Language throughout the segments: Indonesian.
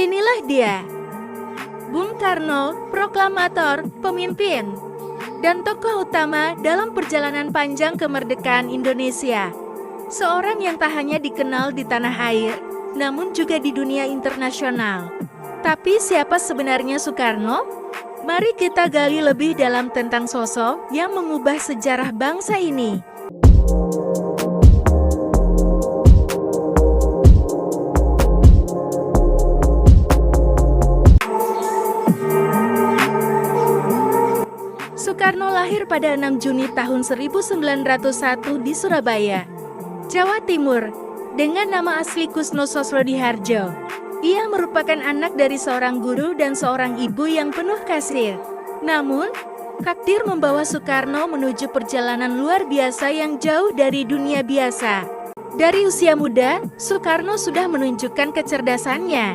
Inilah dia, Bung Karno, proklamator, pemimpin, dan tokoh utama dalam perjalanan panjang kemerdekaan Indonesia. Seorang yang tak hanya dikenal di tanah air, namun juga di dunia internasional. Tapi siapa sebenarnya Soekarno? Mari kita gali lebih dalam tentang sosok yang mengubah sejarah bangsa ini. Soekarno lahir pada 6 Juni tahun 1901 di Surabaya, Jawa Timur, dengan nama asli Kusno Sosrodihardjo. Ia merupakan anak dari seorang guru dan seorang ibu yang penuh kasih. Namun, takdir membawa Soekarno menuju perjalanan luar biasa yang jauh dari dunia biasa. Dari usia muda, Soekarno sudah menunjukkan kecerdasannya.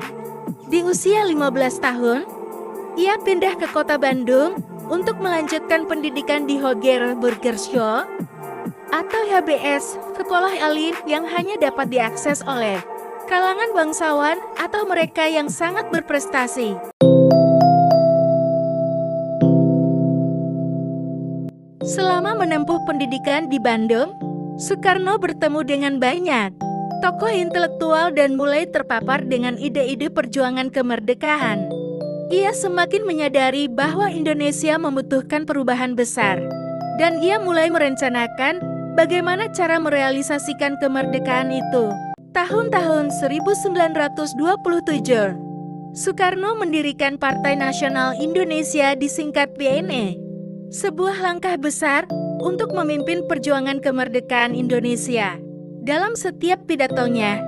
Di usia 15 tahun, ia pindah ke kota Bandung untuk melanjutkan pendidikan di Hoger Burgerschule atau HBS, sekolah elit yang hanya dapat diakses oleh kalangan bangsawan atau mereka yang sangat berprestasi. Selama menempuh pendidikan di Bandung, Soekarno bertemu dengan banyak tokoh intelektual dan mulai terpapar dengan ide-ide perjuangan kemerdekaan. Ia semakin menyadari bahwa Indonesia membutuhkan perubahan besar, dan ia mulai merencanakan bagaimana cara merealisasikan kemerdekaan itu. Tahun-tahun 1927, Soekarno mendirikan Partai Nasional Indonesia disingkat PNI, sebuah langkah besar untuk memimpin perjuangan kemerdekaan Indonesia. Dalam setiap pidatonya,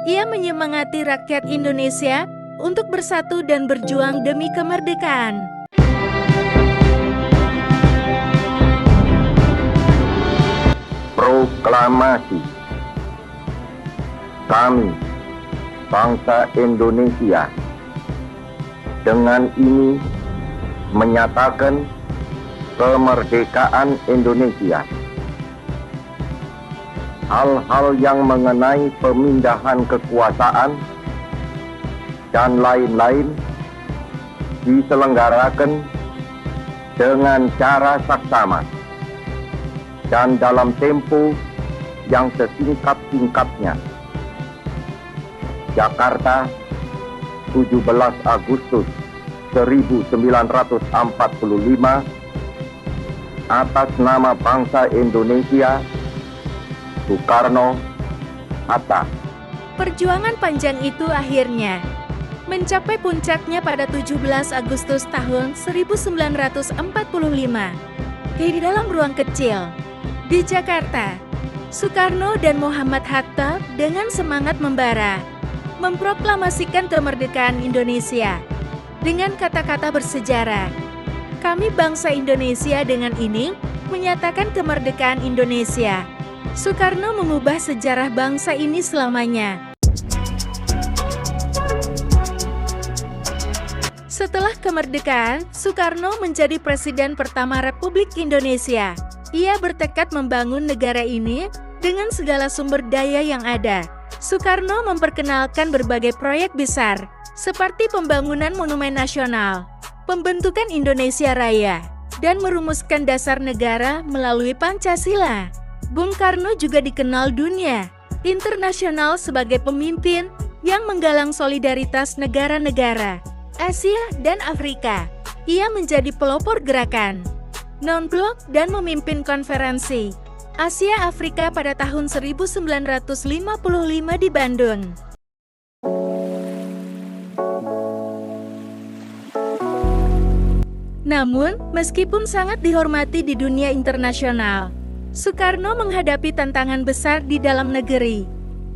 ia menyemangati rakyat Indonesia untuk bersatu dan berjuang demi kemerdekaan. Proklamasi. Kami, bangsa Indonesia, dengan ini menyatakan kemerdekaan Indonesia. Hal-hal yang mengenai pemindahan kekuasaan dan lain-lain diselenggarakan dengan cara saksama dan dalam tempo yang sesingkat-singkatnya. Jakarta, 17 Agustus 1945, atas nama bangsa Indonesia, Soekarno, Hatta. Perjuangan panjang itu akhirnya mencapai puncaknya pada 17 Agustus tahun 1945. Di dalam ruang kecil di Jakarta, Soekarno dan Muhammad Hatta dengan semangat membara memproklamasikan kemerdekaan Indonesia dengan kata-kata bersejarah. Kami bangsa Indonesia dengan ini menyatakan kemerdekaan Indonesia. Soekarno mengubah sejarah bangsa ini selamanya. Setelah kemerdekaan, Soekarno menjadi Presiden pertama Republik Indonesia. Ia bertekad membangun negara ini dengan segala sumber daya yang ada. Soekarno memperkenalkan berbagai proyek besar, seperti pembangunan Monumen Nasional, pembentukan Indonesia Raya, dan merumuskan dasar negara melalui Pancasila. Bung Karno juga dikenal dunia internasional sebagai pemimpin yang menggalang solidaritas negara-negara Asia dan Afrika. Ia menjadi pelopor gerakan non-blok dan memimpin konferensi Asia Afrika pada tahun 1955 di Bandung. Namun, meskipun sangat dihormati di dunia internasional, Soekarno menghadapi tantangan besar di dalam negeri.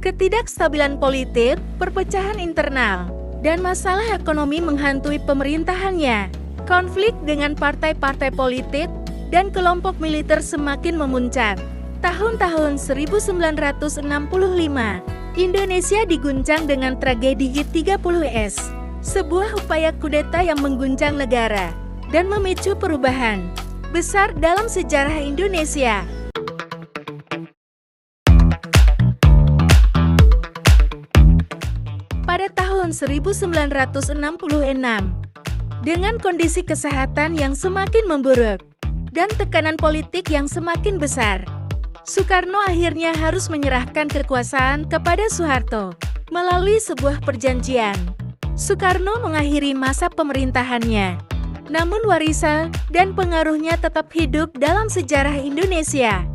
Ketidakstabilan politik, perpecahan internal, dan masalah ekonomi menghantui pemerintahannya. Konflik dengan partai-partai politik dan kelompok militer semakin memuncak. Tahun-tahun 1965, Indonesia diguncang dengan tragedi G30S, sebuah upaya kudeta yang mengguncang negara dan memicu perubahan besar dalam sejarah Indonesia. pada tahun 1966. Dengan kondisi kesehatan yang semakin memburuk dan tekanan politik yang semakin besar, Soekarno akhirnya harus menyerahkan kekuasaan kepada Soeharto. Melalui sebuah perjanjian, Soekarno mengakhiri masa pemerintahannya. Namun warisan dan pengaruhnya tetap hidup dalam sejarah Indonesia.